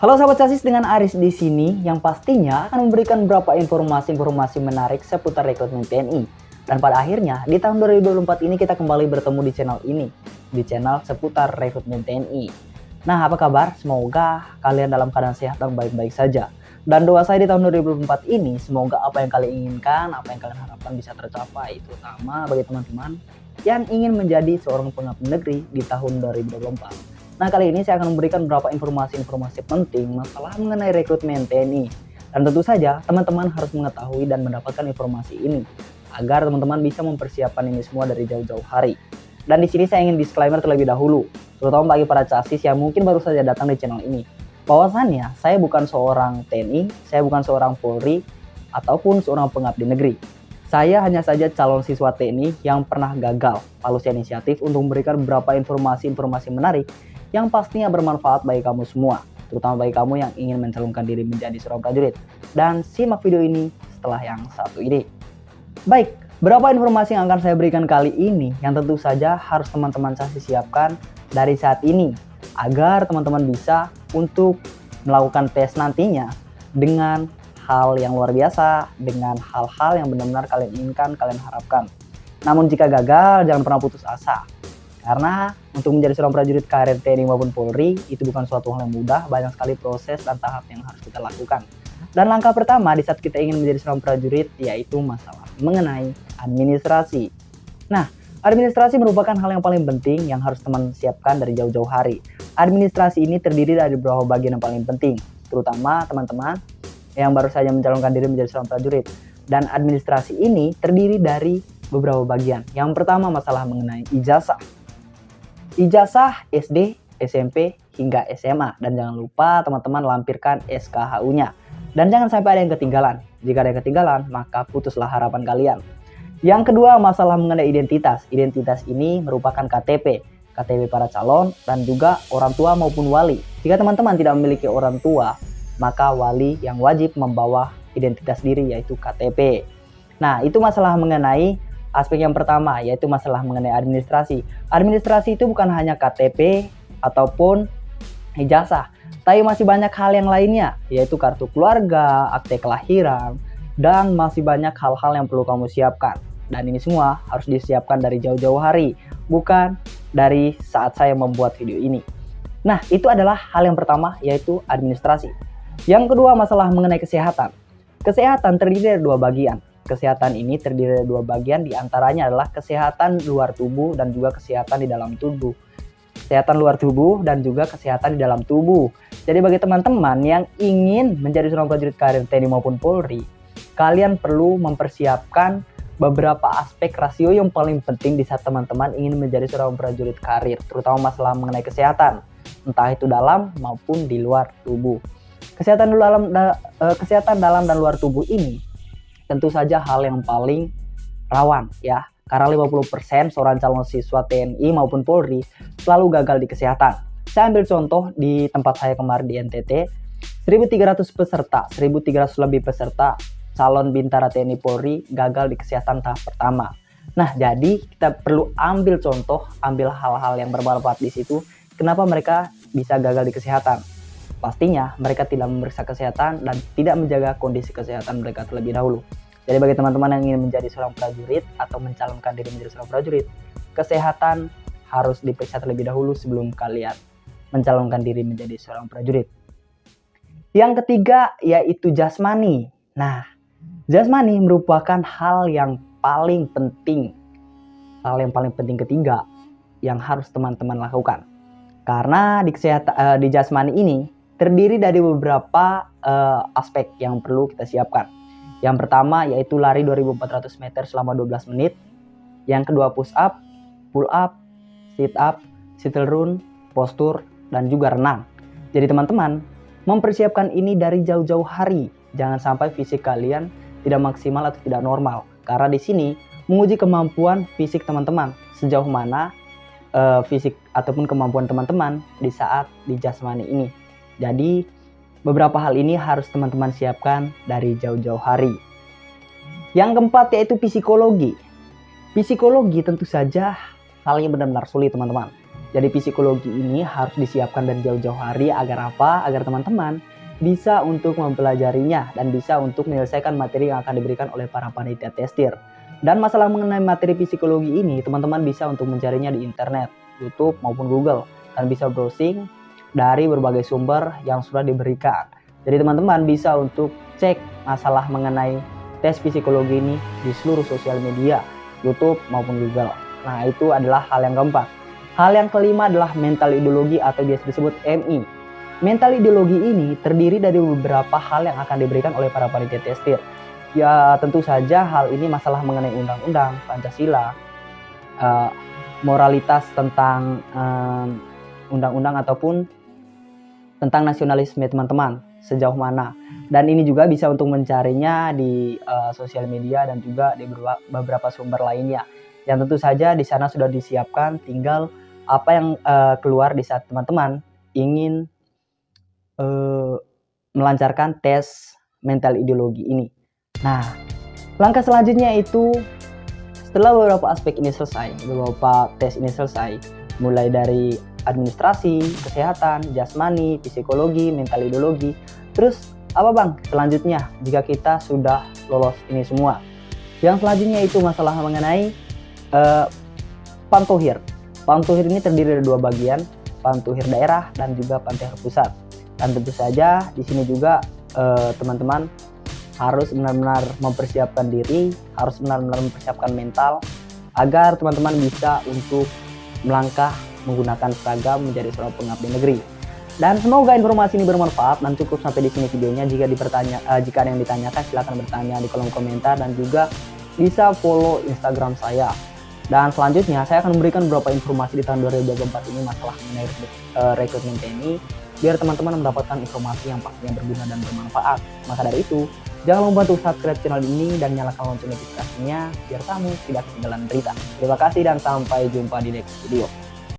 Halo sahabat Casis, dengan Aris di sini yang pastinya akan memberikan beberapa informasi-informasi menarik seputar rekrutmen TNI. Dan pada akhirnya di tahun 2024 ini kita kembali bertemu di channel ini, di channel seputar rekrutmen TNI. Nah, apa kabar? Semoga kalian dalam keadaan sehat dan baik-baik saja. Dan doa saya di tahun 2024 ini, semoga apa yang kalian inginkan, apa yang kalian harapkan bisa tercapai, terutama bagi teman-teman yang ingin menjadi seorang pengabdi negeri di tahun 2024. Nah, kali ini saya akan memberikan beberapa informasi-informasi penting masalah mengenai rekrutmen TNI. Dan tentu saja teman-teman harus mengetahui dan mendapatkan informasi ini agar teman-teman bisa mempersiapkan ini semua dari jauh-jauh hari. Dan di sini saya ingin disclaimer terlebih dahulu, terutama bagi para casis yang mungkin baru saja datang di channel ini. Bahwasannya saya bukan seorang TNI, saya bukan seorang Polri, ataupun seorang pengabdi negeri. Saya hanya saja calon siswa TNI yang pernah gagal lulus inisiatif untuk memberikan beberapa informasi-informasi menarik yang pastinya bermanfaat bagi kamu semua, terutama bagi kamu yang ingin mencalonkan diri menjadi seorang prajurit. Dan simak video ini setelah yang satu ini. Baik, berapa informasi yang akan saya berikan kali ini yang tentu saja harus teman-teman Casis siapkan dari saat ini agar teman-teman bisa untuk melakukan tes nantinya dengan hal yang luar biasa, dengan hal-hal yang benar-benar kalian inginkan, kalian harapkan. Namun jika gagal, jangan pernah putus asa. Karena untuk menjadi seorang prajurit karir TNI maupun Polri itu bukan suatu hal yang mudah, banyak sekali proses dan tahap yang harus kita lakukan. Dan langkah pertama di saat kita ingin menjadi seorang prajurit yaitu masalah mengenai administrasi. Nah, administrasi merupakan hal yang paling penting yang harus teman siapkan dari jauh-jauh hari. Administrasi ini terdiri dari beberapa bagian yang paling penting, terutama teman-teman yang baru saja mencalonkan diri menjadi seorang prajurit. Dan administrasi ini terdiri dari beberapa bagian. Yang pertama masalah mengenai ijazah. Ijazah SD, SMP, hingga SMA. Dan jangan lupa teman-teman lampirkan SKHU-nya. Dan jangan sampai ada yang ketinggalan. Jika ada yang ketinggalan, maka putuslah harapan kalian. Yang kedua, masalah mengenai identitas. Identitas ini merupakan KTP. KTP para calon dan juga orang tua maupun wali. Jika teman-teman tidak memiliki orang tua, maka wali yang wajib membawa identitas diri yaitu KTP. Nah, itu masalah mengenai aspek yang pertama, yaitu masalah mengenai administrasi. Administrasi itu bukan hanya KTP ataupun ijazah, tapi masih banyak hal yang lainnya, yaitu kartu keluarga, akte kelahiran, dan masih banyak hal-hal yang perlu kamu siapkan. Dan ini semua harus disiapkan dari jauh-jauh hari, bukan dari saat saya membuat video ini. Nah, itu adalah hal yang pertama, yaitu administrasi. Yang kedua, masalah mengenai kesehatan. Kesehatan terdiri dari dua bagian. Kesehatan ini terdiri dari dua bagian, diantaranya adalah kesehatan luar tubuh dan juga kesehatan di dalam tubuh. Kesehatan luar tubuh dan juga kesehatan di dalam tubuh. Jadi bagi teman-teman yang ingin menjadi seorang prajurit karir TNI maupun Polri, kalian perlu mempersiapkan beberapa aspek rasio yang paling penting di saat teman-teman ingin menjadi seorang prajurit karir, terutama masalah mengenai kesehatan, entah itu dalam maupun di luar tubuh. Kesehatan dalam dan luar tubuh ini tentu saja hal yang paling rawan ya, karena 50% seorang calon siswa TNI maupun Polri selalu gagal di kesehatan. Saya ambil contoh di tempat saya kemarin di NTT, 1.300 peserta, 1.300 lebih peserta calon bintara TNI Polri gagal di kesehatan tahap pertama. Nah, jadi kita perlu ambil contoh, ambil hal-hal yang bermanfaat di situ. Kenapa mereka bisa gagal di kesehatan? Pastinya mereka tidak memeriksa kesehatan dan tidak menjaga kondisi kesehatan mereka terlebih dahulu. Jadi bagi teman-teman yang ingin menjadi seorang prajurit atau mencalonkan diri menjadi seorang prajurit, kesehatan harus diperiksa terlebih dahulu sebelum kalian mencalonkan diri menjadi seorang prajurit. Yang ketiga yaitu jasmani. Nah, jasmani merupakan hal yang paling penting. Hal yang paling penting ketiga yang harus teman-teman lakukan. Karena di jasmani ini terdiri dari beberapa aspek yang perlu kita siapkan. Yang pertama yaitu lari 2.400 meter selama 12 menit. Yang kedua push up, pull up, sit up, shuttle run, postur, dan juga renang. Jadi teman-teman mempersiapkan ini dari jauh-jauh hari. Jangan sampai fisik kalian tidak maksimal atau tidak normal. Karena di sini menguji kemampuan fisik teman-teman. Sejauh mana fisik ataupun kemampuan teman-teman di saat di jasmani ini. Jadi beberapa hal ini harus teman-teman siapkan dari jauh-jauh hari. Yang keempat yaitu psikologi. Psikologi tentu saja hal yang benar-benar sulit teman-teman. Jadi psikologi ini harus disiapkan dari jauh-jauh hari agar apa? Agar teman-teman bisa untuk mempelajarinya dan bisa untuk menyelesaikan materi yang akan diberikan oleh para panitia testir. Dan masalah mengenai materi psikologi ini, teman-teman bisa untuk mencarinya di internet, YouTube maupun Google, dan bisa browsing dari berbagai sumber yang sudah diberikan. Jadi teman-teman bisa untuk cek masalah mengenai tes psikologi ini di seluruh sosial media, YouTube maupun Google. Nah, itu adalah hal yang keempat. Hal yang kelima adalah mental ideologi atau biasa disebut MI. Mental ideologi ini terdiri dari beberapa hal yang akan diberikan oleh para panitia testir. Ya, tentu saja hal ini masalah mengenai undang-undang, Pancasila, moralitas tentang undang-undang ataupun tentang nasionalisme teman-teman sejauh mana. Dan ini juga bisa untuk mencarinya di sosial media dan juga di beberapa sumber lainnya. Yang tentu saja di sana sudah disiapkan, tinggal apa yang keluar di saat teman-teman ingin melancarkan tes mental ideologi ini. Nah, langkah selanjutnya itu setelah beberapa aspek ini selesai, beberapa tes ini selesai, mulai dari administrasi, kesehatan, jasmani, psikologi, mental ideologi, terus apa bang selanjutnya jika kita sudah lolos ini semua? Yang selanjutnya itu masalah mengenai pantuhir. Pantuhir ini terdiri dari dua bagian, pantuhir daerah dan juga pantuhir pusat. Dan tentu saja di sini juga teman-teman harus benar-benar mempersiapkan diri, harus benar-benar mempersiapkan mental agar teman-teman bisa untuk melangkah menggunakan seragam menjadi seorang pengabdi negeri. Dan semoga informasi ini bermanfaat dan cukup sampai di sini videonya. Jika ada yang ditanyakan silahkan bertanya di kolom komentar dan juga bisa follow Instagram saya. Dan selanjutnya saya akan memberikan beberapa informasi di tahun 2024 ini masalah mengenai rekrutmen TNI biar teman-teman mendapatkan informasi yang pastinya berguna dan bermanfaat. Maka dari itu, jangan lupa untuk subscribe channel ini dan nyalakan lonceng notifikasinya biar kamu tidak ketinggalan berita. Terima kasih dan sampai jumpa di next video.